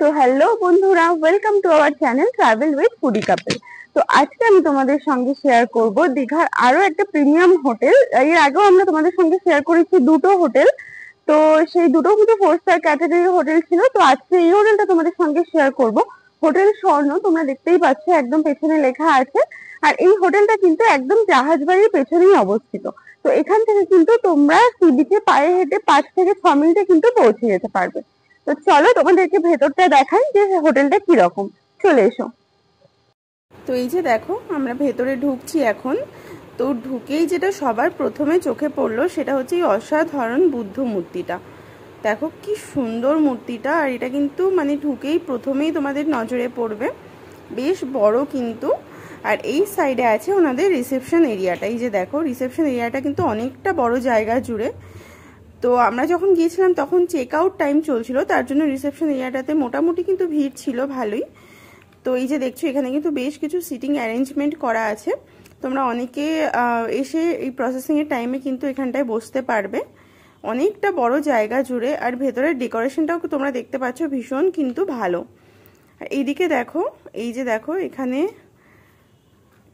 তো হ্যালো বন্ধুরা, welcome to our channel travel with foodie couple. তো আজকে আমি তোমাদের সঙ্গে শেয়ার করব দীঘার আরো একটা প্রিমিয়াম হোটেল। এর আগেও আমরা তোমাদের সঙ্গে শেয়ার করেছি দুটো হোটেল। তো সেই দুটো কিন্তু 4 স্টার ক্যাটাগরির হোটেল ছিল। তো আজকে এই হোটেলটা তোমাদের সঙ্গে শেয়ার করব। হোটেল স্বর্ণ, তোমরা দেখতেই পাচ্ছ, একদম পেছনে লেখা আছে। আর এই হোটেলটা কিন্তু একদম জাহাজ বাড়ির পেছনেই অবস্থিত। তো এখান থেকে কিন্তু তোমরা সি বিচে পায়ে হেঁটে 5 থেকে 6 মিনিটে কিন্তু পৌঁছে যেতে পারবে। তো চলো তোমাদেরকে ভেতরটা দেখাই যে হোটেলটা কিরকম। চলে এসো। তো এই যে দেখো, আমরা ভেতরে ঢুকছি এখন। তো ঢুকেই যেটা সবার প্রথমে চোখে পড়লো সেটা হচ্ছে এই অসাধারণ বুদ্ধ মূর্তিটা। দেখো কি সুন্দর মূর্তিটা। আর এটা কিন্তু মানে ঢুকেই প্রথমেই তোমাদের নজরে পড়বে, বেশ বড় কিন্তু। আর এই সাইডে আছে ওনাদের রিসেপশন এরিয়াটা। এই যে দেখো, রিসেপশন এরিয়াটা কিন্তু অনেকটা বড় জায়গা জুড়ে। তো আমরা যখন গিয়েছিলাম তখন চেক আউট টাইম চলছিল, তার জন্য রিসেপশন এরিয়াটাতে মোটামুটি কিন্তু ভিড় ছিল ভালোই। তো এই যে দেখছো, এখানে কিন্তু বেশ কিছু সিটিং অ্যারেঞ্জমেন্ট করা আছে। তোমরা অনেকে এসে এই প্রসেসিংয়ের টাইমে কিন্তু এখানটায় বসতে পারবে। অনেকটা বড় জায়গা জুড়ে। আর ভেতরের ডেকোরেশনটাও তোমরা দেখতে পাচ্ছ, ভীষণ কিন্তু ভালো। আর এইদিকে দেখো, এই যে দেখো, এখানে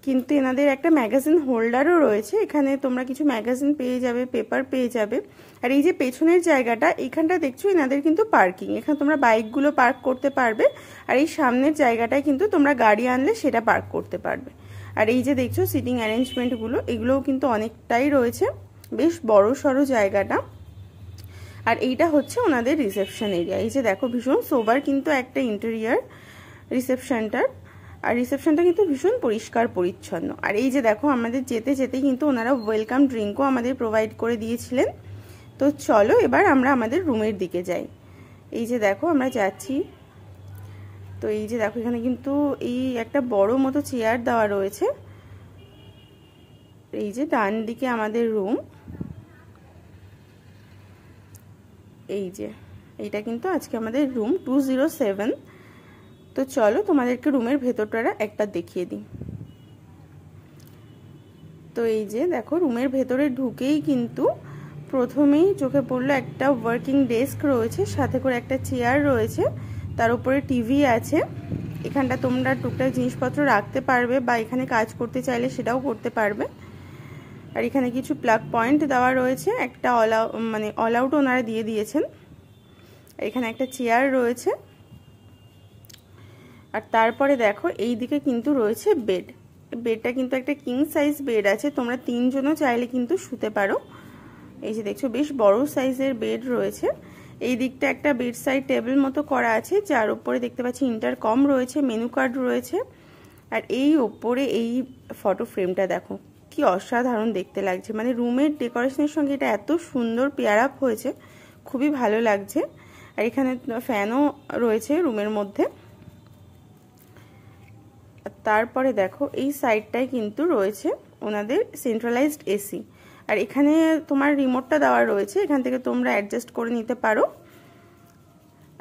কিন্তু এনাদের একটা ম্যাগাজিন হোল্ডারও রয়েছে। এখানে তোমরা কিছু ম্যাগাজিন পেয়ে যাবে, পেপার পেয়ে যাবে। আর এই যে পেছনের জায়গাটা, এখানটা দেখছো এনাদের কিন্তু পার্কিং। এখানে তোমরা বাইকগুলো পার্ক করতে পারবে। আর এই সামনের জায়গাটায় কিন্তু তোমরা গাড়ি আনলে সেটা পার্ক করতে পারবে। আর এই যে দেখছো সিটিং অ্যারেঞ্জমেন্টগুলো, এগুলোও কিন্তু অনেকটাই রয়েছে, বেশ বড় সড়ো জায়গাটা। আর এইটা হচ্ছে ওনাদের রিসেপশন এরিয়া। এই যে দেখো, ভীষণ সোবার কিন্তু একটা ইন্টেরিয়ার রিসেপশনটার। আর রিসেপশনটা কিন্তু ভীষণ পরিষ্কার পরিচ্ছন্ন। আর এই যে দেখো, আমাদের যেতে যেতেই কিন্তু ওনারা ওয়েলকাম ড্রিঙ্কও আমাদের প্রোভাইড করে দিয়েছিলেন। তো চলো এবার আমরা আমাদের রুমের দিকে যাই। এই যে দেখো, আমরা যাচ্ছি। তো এই যে দেখো, এখানে কিন্তু এই একটা বড় মতো চেয়ার দেওয়া রয়েছে। এই যে ডান দিকে আমাদের রুম। এই যে এইটা কিন্তু আজকে আমাদের রুম 207। তো চলো তোমাদেরকে রুমের ভেতরটা একবার দেখিয়ে দিই। তো এই যে দেখো, রুমের ভেতরে ঢুকেই কিন্তু প্রথমেই চোখে পড়লো একটা ওয়ার্কিং ডেস্ক রয়েছে, সাথে করে একটা চেয়ার রয়েছে, তার উপরে টিভি আছে। এখানটা তোমরা টুকটাক জিনিসপত্র রাখতে পারবে, বা এখানে কাজ করতে চাইলে সেটাও করতে পারবে। আর এখানে কিছু প্লাগ পয়েন্ট দেওয়া রয়েছে, একটা অল আউট ওনারা দিয়ে দিয়েছেন। এখানে একটা চেয়ার রয়েছে। আর তারপরে দেখো, এই দিকে কিন্তু রয়েছে বেড। বেডটা কিন্তু একটা কিং সাইজ বেড আছে, তোমরা 3 জনও চাইলে কিন্তু শুতে পারো। এই যে দেখছো, বেশ বড় সাইজের বেড রয়েছে। এই দিকটা একটা বেড সাইড টেবিল মতো করা আছে, যার উপরে দেখতে পাচ্ছি ইন্টারকম রয়েছে, মেনু কার্ড রয়েছে। আর এই ওপরে এই ফটো ফ্রেমটা দেখো, কি অসাধারণ দেখতে লাগছে। মানে রুমের ডেকোরেশনের সঙ্গে এটা এত সুন্দর পেয়ার আপ হয়েছে, খুবই ভালো লাগছে। আর এখানে ফ্যানও রয়েছে রুমের মধ্যে। তারপরে দেখো, এই সাইডটায় কিন্তু রয়েছে ওনাদের সেন্ট্রালাইজড এসি। আর এখানে তোমার রিমোটটা দেওয়া রয়েছে, এখান থেকে তোমরা অ্যাডজাস্ট করে নিতে পারো।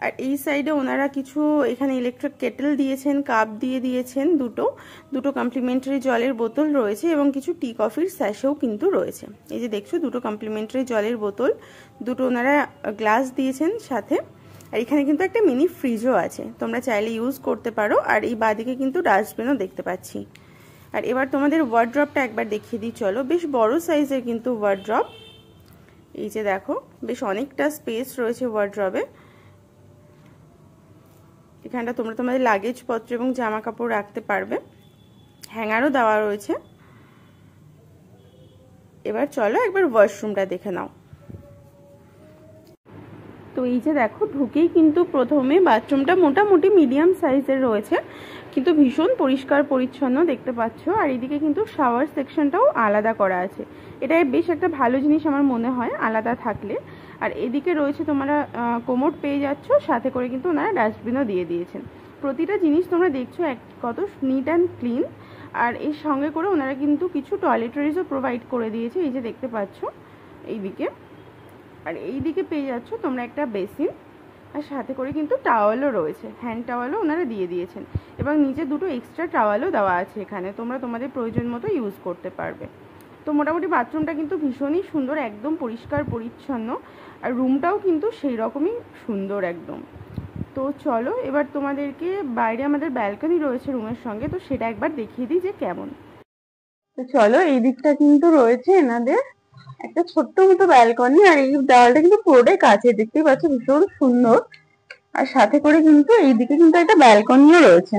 আর এই সাইডে ওনারা কিছু এখানে ইলেকট্রিক কেটেল দিয়েছেন, কাপ দিয়ে দিয়েছেন, দুটো কমপ্লিমেন্টারি জলের বোতল রয়েছে, এবং কিছু টি কফির স্যাশেও কিন্তু রয়েছে। এই যে দেখছো, দুটো কমপ্লিমেন্টারি জলের বোতল, দুটো ওনারা গ্লাস দিয়েছেন সাথে। আর এখানে কিন্তু একটা মিনি ফ্রিজও আছে, তোমরা চাইলে ইউজ করতে পারো। আর এই বাদিকে কিন্তু ডাস্টবিনও দেখতে পাচ্ছি। আর এবার তোমাদের ওয়ার্ড্রপটা একবার দেখিয়ে দিই চলো। বেশ বড় সাইজের কিন্তু ওয়ার্ড্রপ। এই যে দেখো, বেশ অনেকটা স্পেস রয়েছে ওয়ার্ড্রপে। এখানটা তোমরা তোমাদের লাগেজ পত্র এবং জামা কাপড় রাখতে পারবে। হ্যাঙ্গারও দেওয়া রয়েছে। এবার চলো একবার ওয়াশরুমটা দেখে নাও। তো এই যে দেখো, ঢুকেই কিন্তু প্রথমে বাথরুমটা মোটামুটি মিডিয়াম সাইজের রয়েছে, কিন্তু ভীষণ পরিষ্কার পরিচ্ছন্ন দেখতে পাচ্ছ। আর এইদিকে কিন্তু শাওয়ার সেকশনটাও আলাদা করা আছে। এটা বেশ একটা ভালো জিনিস আমার মনে হয় আলাদা থাকলে। আর এদিকে রয়েছে তোমরা কোমোড পেয়ে যাচ্ছ, সাথে করে কিন্তু ওনারা ডাস্টবিনও দিয়ে দিয়েছেন। প্রতিটা জিনিস তোমরা দেখছো কত নিট অ্যান্ড ক্লিন। আর এর সঙ্গে করে ওনারা কিন্তু কিছু টয়লেটরিজও প্রোভাইড করে দিয়েছে, এই যে দেখতে পাচ্ছ এইদিকে। আর এই দিকে পেয়ে যাচ্ছ তোমরা একটা বেসিন, আর সাথে করে কিন্তু টাওয়ালও রয়েছে, হ্যান্ড টাওয়ালও ওনারা দিয়ে দিয়েছেন। এবং নিচে দুটো এক্সট্রা টাওয়ালও দেওয়া আছে, এখানে তোমরা তোমাদের প্রয়োজন মতো ইউজ করতে পারবে। তো মোটামুটি বাথরুমটা কিন্তু ভীষণই সুন্দর, একদম পরিষ্কার পরিচ্ছন্ন। আর রুমটাও কিন্তু সেই রকমই সুন্দর একদম। তো তো চলো এবার তোমাদেরকে বাইরে আমাদের ব্যালকনি রয়েছে রুমের সঙ্গে, তো সেটা একবার দেখিয়ে দিই যে কেমন। তো চলো, এই দিকটা কিন্তু রয়েছে এনাদের একটা ছোট্ট মতো ব্যালকনি, আর এই দেওয়ালটা কিন্তু পুরোটাই কাঁচের, দেখতেই পাচ্ছ ভীষণ সুন্দর। আর সাথে করে কিন্তু এইদিকে কিন্তু একটা ব্যালকনিও রয়েছে,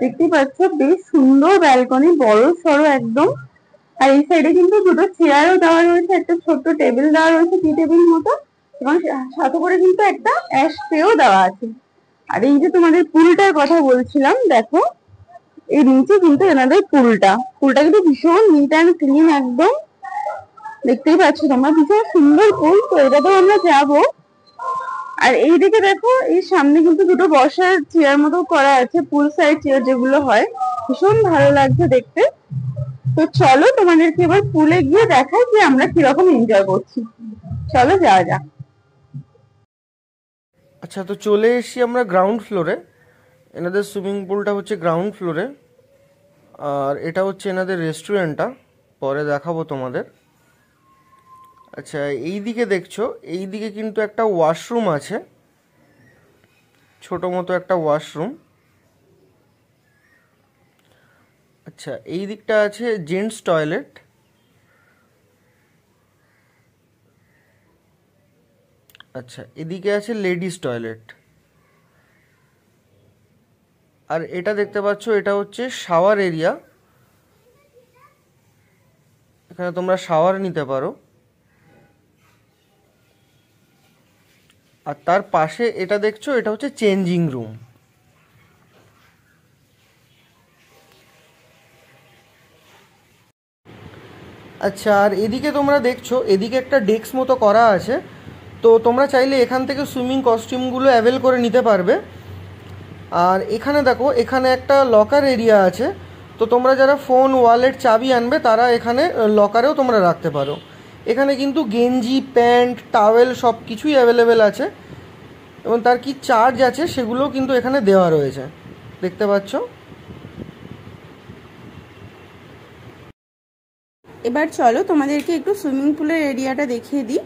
দেখতেই পাচ্ছ বেশ সুন্দর ব্যালকনি, বড় সড়ো একদম। আর এই সাইডে কিন্তু দুটো চেয়ারও দেওয়া রয়েছে, একটা ছোট্ট টেবিল দেওয়া রয়েছে, টি টেবিল মতো, এবং সাথে করে কিন্তু একটা অ্যাশ ট্রেও দেওয়া আছে। আর এই যে তোমাদের পুলটার কথা বলছিলাম, দেখো এই নিচে কিন্তু এনাদের পুলটা কিন্তু ভীষণ নিট অ্যান্ড ক্লিন একদম, দেখতেই পাচ্ছ তোমরা, ভীষণ সুন্দর পুল। তো এটাতেও আমরা যাবো। আর এইদিকে দেখো, এই সামনে কিন্তু দুটো বসার চেয়ার মতো করা আছে, পুল সাইড চেয়ার যেগুলো হয়, ভীষণ ভালো লাগছে দেখতে। তো চলো তোমাদেরকে এবার পুলে গিয়ে দেখাই যে আমরা কিরকম এনজয় করছি। চলো যাওয়া যাক। আচ্ছা, তো চলে এসেছি আমরা গ্রাউন্ড ফ্লোরে। এনাদের সুইমিং পুলটা হচ্ছে গ্রাউন্ড ফ্লোরে, আর এটা হচ্ছে এনাদের রেস্টুরেন্টটা, পরে দেখাবো তোমাদের। আচ্ছা, এই দিকে দেখছো, এই দিকে কিন্তু একটা ওয়াশরুম আছে, ছোট মতো একটা ওয়াশরুম। আচ্ছা, এই দিকটা আছে জেন্টস টয়লেট। আচ্ছা, এদিকে আছে লেডিস টয়লেট। আর এটা দেখতে পাচ্ছ, এটা হচ্ছে শাওয়ার এরিয়া, এখানে তোমরা শাওয়ার নিতে পারো। আর তার পাশে এটা দেখছো, এটা হচ্ছে চেঞ্জিং রুম। আচ্ছা, আর এদিকে তোমরা দেখছো, এদিকে একটা ডেস্ক মতো করা আছে, তো তোমরা চাইলে এখান থেকে সুইমিং কস্টিউমগুলো অ্যাভেল করে নিতে পারবে। আর এখানে দেখো, এখানে একটা লকার এরিয়া আছে, তো তোমরা যারা ফোন, ওয়ালেট, চাবি আনবে তারা এখানে লকারেও তোমরা রাখতে পারো। এখানে কিন্তু গেঞ্জি, প্যান্ট, টাওয়েল সব কিছুই অ্যাভেলেবেল আছে, এবং তার কি চার্জ আছে সেগুলোও কিন্তু এখানে দেওয়া রয়েছে, দেখতে পাচ্ছ। এবার চলো তোমাদেরকে একটু সুইমিং পুলের এরিয়াটা দেখিয়ে দিই।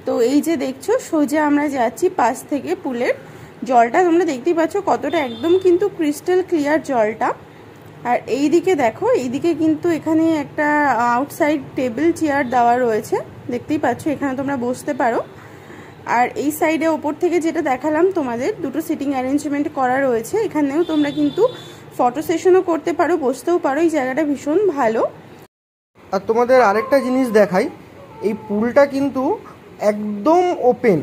তো এই যে দেখছো, সোজা আমরা যাচ্ছি পাশ থেকে পুলের জলটা, তোমরা দেখতেই পাচ্ছ কতটা একদম কিন্তু ক্রিস্টাল ক্লিয়ার জলটা। আর এই দিকে দেখো, এইদিকে কিন্তু এখানে একটা আউটসাইড টেবিল চেয়ার দেওয়া রয়েছে, দেখতেই পাচ্ছ, এখানে তোমরা বসতে পারো। আর এই সাইডে ওপর থেকে যেটা দেখালাম তোমাদের, দুটো সিটিং অ্যারেঞ্জমেন্ট করা রয়েছে, এখানেও তোমরা কিন্তু ফটো সেশনও করতে পারো, বসতেও পারো, এই জায়গাটা ভীষণ ভালো। আর তোমাদের আরেকটা জিনিস দেখাই, এই পুলটা কিন্তু একদম ওপেন,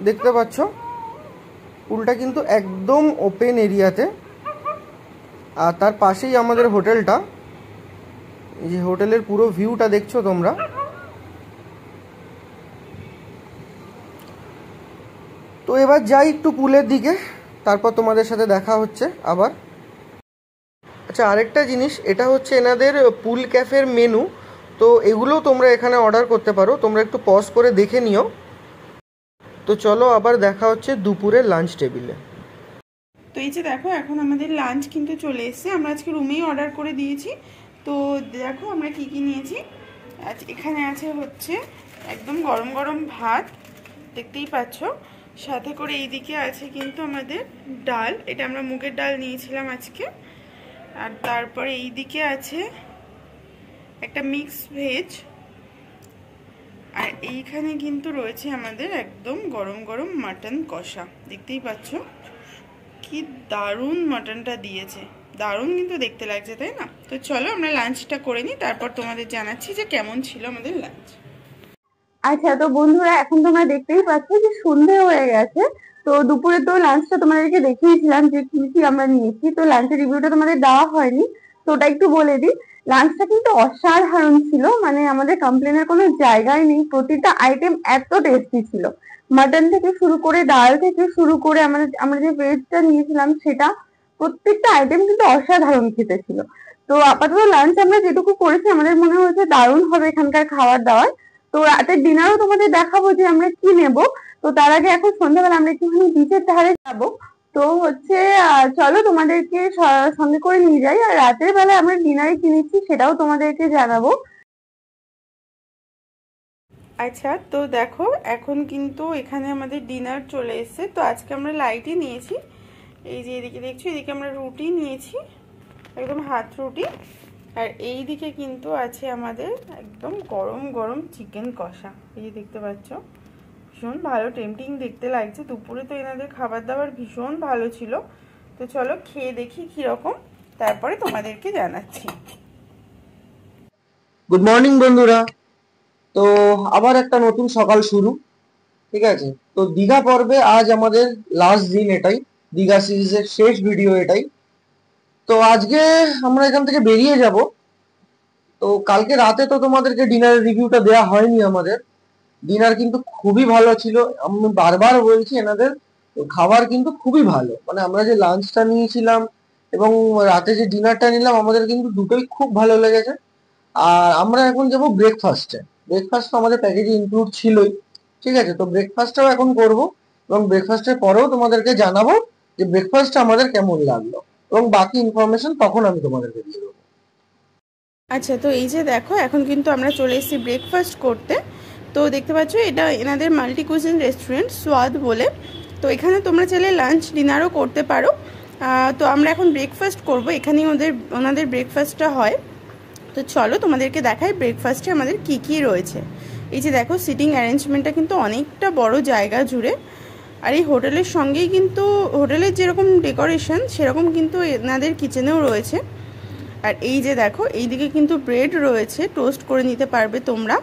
দেখতে পাচ্ছ পুলটা কিন্তু একদম ওপেন এরিয়াতে। আর তার পাশেই আমাদের হোটেলটা, এই যে হোটেলের পুরো ভিউটা দেখছো তোমরা। তো এবার যাই একটু পুলের দিকে, তারপর তোমাদের সাথে দেখা হচ্ছে আবার। আচ্ছা, আরেকটা জিনিস, এটা হচ্ছে এনাদের পুল ক্যাফের মেনু, তো এগুলোও তোমরা এখানে অর্ডার করতে পারো, তোমরা একটু পজ করে দেখে নিও। তো চলো আবার দেখা হচ্ছে দুপুরের লাঞ্চ টেবিলে। তো এই যে দেখো, এখন আমাদের লাঞ্চ কিন্তু চলে এসেছে, আমরা আজকে রুমেই অর্ডার করে দিয়েছি। তো দেখো আমরা কি কি নিয়েছি। আজ এখানে আছে হচ্ছে একদম গরম গরম ভাত, দেখতেই পাচ্ছ, সাথে করে এইদিকে আছে কিন্তু আমাদের ডাল, এটা আমরা মুগের ডাল নিয়েছিলাম আজকে। আর তারপরে এইদিকে আছে একটা মিক্স ভেজ, আর এইখানে কিন্তু রয়েছে আমাদের একদম গরম গরম মাটন কষা, দেখতেই পাচ্ছ কি দারুণ মাটনটা দিয়েছে, দারুণ কিন্তু দেখতে লাগছে, তাই না? তো চলো আমরা লাঞ্চটা করে নিই, তারপর তোমাদের জানাচ্ছি যে কেমন ছিল আমাদের লাঞ্চ। আচ্ছা, তো বন্ধুরা এখন তোমরা দেখতেই পাচ্ছ যে সন্ধে হয়ে গেছে। তো দুপুরে তো লাঞ্চটা তোমাদেরকে দেখিয়েছিলাম যে কি কি আমরা নিয়েছি, তো লাঞ্চের রিভিউটা তোমাদের দেওয়া হয়নি, তো ওটা একটু বলে দিই। লাঞ্চটা কিন্তু অসাধারণ ছিল, মানে আমাদের কমপ্লেনের কোনো জায়গায় নেই, প্রতিটা আইটেম এত টেস্টি ছিল। মাটন থেকে শুরু করে, ডাল থেকে শুরু করে, আমরা যে ভেজটা নিয়েছিলাম সেটা, প্রত্যেকটা আইটেম কিন্তু অসাধারণ খেতে ছিল। তো আপাতত লাঞ্চ আমরা যেটুকু করেছি আমাদের মনে হয়েছে দারুণ হবে এখানকার খাবার দাবার। তো রাতের ডিনারও তোমাদের দেখাবো যে আমরা কি নেব। তো তার আগে এখন সন্ধ্যাবেলা আমরা একটুখানি বিচের ধারে যাবো। তো হচ্ছে চলো তোমাদেরকে সঙ্গে করে নিয়ে যাই, আর রাতের বেলা আমরা ডিনারে কি নিচ্ছি সেটাও তোমাদেরকে জানাবো। আচ্ছা, তো দেখো এখন কিন্তু এখানে আমাদের ডিনার চলে এসেছে। তো আজকে আমরা লাইটই নিয়েছি, এই যে এদিকে দেখছো, এদিকে আমরা রুটি নিয়েছি, একদম হাত রুটি। আর এই দিকে কিন্তু আছে আমাদের একদম গরম গরম চিকেন কষা, এই যে দেখতে পাচ্ছ, ভীষণ ভালো টেম্পটিং দেখতে লাগছে। দুপুরে তো এনাদের খাবার দাবার ভীষণ ভালো ছিল। তো চলো খেয়ে দেখি কিরকম, তারপরে তোমাদেরকে জানাচ্ছি। গুড মর্নিং বন্ধুরা। তো আবার একটা নতুন সকাল শুরু, ঠিক আছে। তো দীঘা পর্বে আজ আমাদের লাস্ট দিন, এটাই দীঘা সিরিজের শেষ ভিডিও এটাই। তো আজকে আমরা এখান থেকে বেরিয়ে যাব। তো কালকে রাতে তো তোমাদেরকে ডিনারের রিভিউটা দেওয়া হয়নি আমাদের। ডিনার কিন্তু খুবই ভালো ছিল, আমি বারবার বলছি এনাদের খাবার কিন্তু খুবই ভালো। মানে আমরা যে লাঞ্চটা নিয়েছিলাম এবং রাতে যে ডিনারটা নিলাম, আমাদের কিন্তু দুটোই খুব ভালো লেগেছে। আর আমরা এখন যাব ব্রেকফাস্টে। ব্রেকফাস্ট তো আমাদের প্যাকেজে ইনক্লুড ছিলই, ঠিক আছে। তো ব্রেকফাস্টটাও এখন করব এবং ব্রেকফাস্টের পরেও তোমাদেরকে জানাবো যে ব্রেকফাস্টটা আমাদের কেমন লাগলো, এবং বাকি ইনফরমেশন তখন আমি তোমাদেরকে দিয়ে দেবো। আচ্ছা, তো এই যে দেখো এখন কিন্তু আমরা চলে এসেছি ব্রেকফাস্ট করতে। তো দেখতে পাচ্ছ এটা এনাদের মাল্টি কুইজিন রেস্টুরেন্ট সোয়াদ বলে। তো এখানে তোমরা চাইলে লাঞ্চ ডিনারও করতে পারো। তো আমরা এখন ব্রেকফাস্ট করব, এখানেই ওনাদের ব্রেকফাস্টটা হয়। তো চলো তোমাদেরকে দেখাই ব্রেকফাস্টে আমাদের কি কি রয়েছে। এই যে দেখো সিটিং অ্যারেঞ্জমেন্টটা কিন্তু অনেকটা বড় জায়গা জুড়ে। আর এই হোটেলের সঙ্গেই কিন্তু হোটেলের যেরকম ডেকোরেশন সেরকম কিন্তু এনাদের কিচেনেও রয়েছে। আর এই যে দেখো এইদিকে কিন্তু ব্রেড রয়েছে, টোস্ট করে নিতে পারবে তোমরা।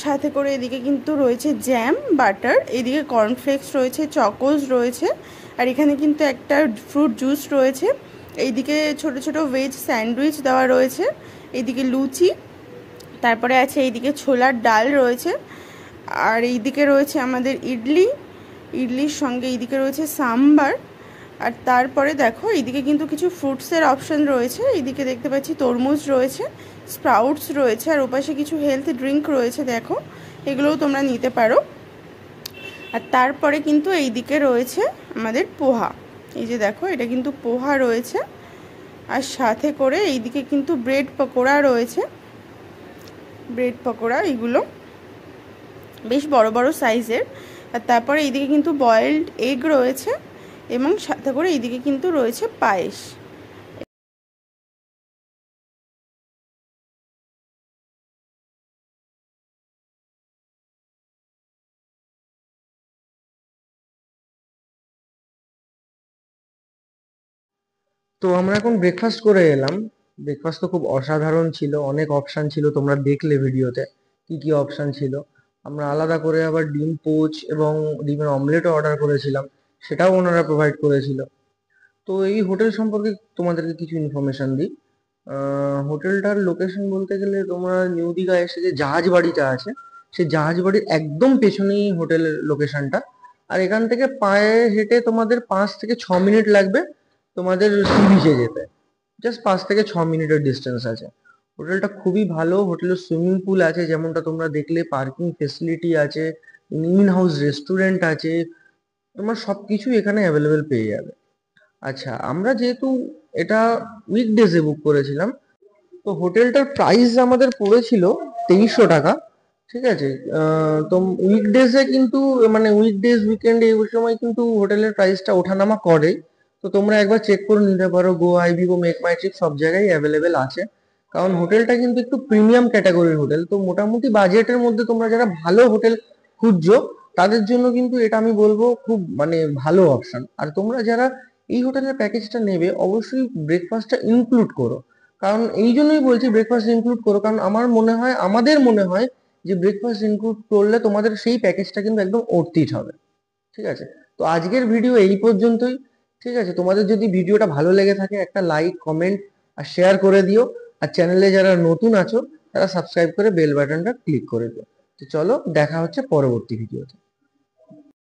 সাথে করে এদিকে কিন্তু রয়েছে জ্যাম, বাটার, এদিকে কর্নফ্লেক্স রয়েছে, চকোজ রয়েছে। আর এখানে কিন্তু একটা ফ্রুট জুস রয়েছে। এইদিকে ছোট ছোট ভেজ স্যান্ডউইচ দেওয়া রয়েছে, এইদিকে লুচি, তারপরে আছে এইদিকে ছোলার ডাল রয়েছে। আর এইদিকে রয়েছে আমাদের ইডলি, ইডলির সঙ্গে এইদিকে রয়েছে সাম্বার। আর তারপরে দেখো এইদিকে কিন্তু কিছু ফ্রুটসের অপশন রয়েছে, এইদিকে দেখতে পাচ্ছি তরমুজ রয়েছে, স্প্রাউটস রয়েছে, আর ওপাশে কিছু হেলথ ড্রিঙ্ক রয়েছে, দেখো এগুলোও তোমরা নিতে পারো। আর তারপরে কিন্তু এইদিকে রয়েছে আমাদের পোহা, এই যে দেখো এটা কিন্তু পোহা রয়েছে। আর সাথে করে এইদিকে কিন্তু ব্রেড পকোড়া রয়েছে, ব্রেড পকোড়া এগুলো বেশ বড় বড় সাইজের। আর তারপরে এইদিকে কিন্তু বয়েলড এগ রয়েছে, এবং সাথে করে এইদিকে কিন্তু রয়েছে পায়েস। তো আমরা এখন ব্রেকফাস্ট করে এলাম। ব্রেকফাস্ট তো খুব অসাধারণ ছিল, অনেক অপশন ছিল, তোমরা দেখলে ভিডিওতে কি কি অপশন ছিল। আমরা আলাদা করে আবার ডিম পোচ এবং ডিমের অমলেটও অর্ডার করেছিলাম, সেটাও ওনারা প্রোভাইড করেছিল। তো এই হোটেল সম্পর্কে তোমাদেরকে কিছু ইনফরমেশন দিই। হোটেলটার লোকেশন বলতে গেলে, তোমরা নিউ দীঘা এসে যে জাহাজ বাড়িটা আছে, সেই জাহাজ বাড়ির একদম পেছনেই হোটেলের লোকেশনটা। আর এখান থেকে পায়ে হেঁটে তোমাদের 5 থেকে 6 মিনিট লাগবে তোমাদের সি বিচে যেতে। জাস্ট 5 থেকে 6 মিনিটের ডিস্টেন্স আছে। হোটেলটা খুবই ভালো, হোটেলের সুইমিং পুল আছে যেমনটা তোমরা দেখলে, পার্কিং ফেসিলিটি আছে, ইন হাউস রেস্টুরেন্ট আছে, তোমার সবকিছু এখানে অ্যাভেলেবেল পেয়ে যাবে। আচ্ছা, আমরা যেহেতু এটা উইকডেজে বুক করেছিলাম, তো হোটেলটার প্রাইস আমাদের পড়েছিল 2300 টাকা, ঠিক আছে। তো উইকডেজে কিন্তু, মানে উইকডেজ উইকেন্ড এই সময় কিন্তু হোটেলের প্রাইসটা ওঠানামা করে। তো তোমরা একবার চেক করে নিতে পারো, গো আইবিবো, মেক মাই ট্রিপ সব জায়গায় অ্যাভেলেবেল আছে। কারণ হোটেলটা কিন্তু একটু প্রিমিয়াম ক্যাটাগরির হোটেল। তো মোটামুটি বাজেটের মধ্যে তোমরা যারা ভালো হোটেল খুঁজছো, তাদের জন্য কিন্তু এটা আমি বলবো খুব মানে ভালো অপশন। আর তোমরা যারা এই হোটেলের প্যাকেজটা নেবে, অবশ্যই ব্রেকফাস্টটা ইনক্লুড করো। কারণ এই জন্যই বলছি ব্রেকফাস্ট ইনক্লুড করো, কারণ আমার মনে হয়, আমাদের মনে হয় যে ব্রেকফাস্ট ইনক্লুড করলে তোমাদের সেই প্যাকেজটা কিন্তু একদম অর্থিট হবে, ঠিক আছে। তো আজকের ভিডিও এই পর্যন্তই, ঠিক আছে। তোমাদের যদি ভিডিওটা ভালো লেগে থাকে, একটা লাইক, কমেন্ট আর শেয়ার করে দিও। আর চ্যানেলে যারা নতুন আছো, তারা সাবস্ক্রাইব করে বেল বাটনটা ক্লিক করে দিও। তো চলো, দেখা হচ্ছে পরবর্তী ভিডিওতে।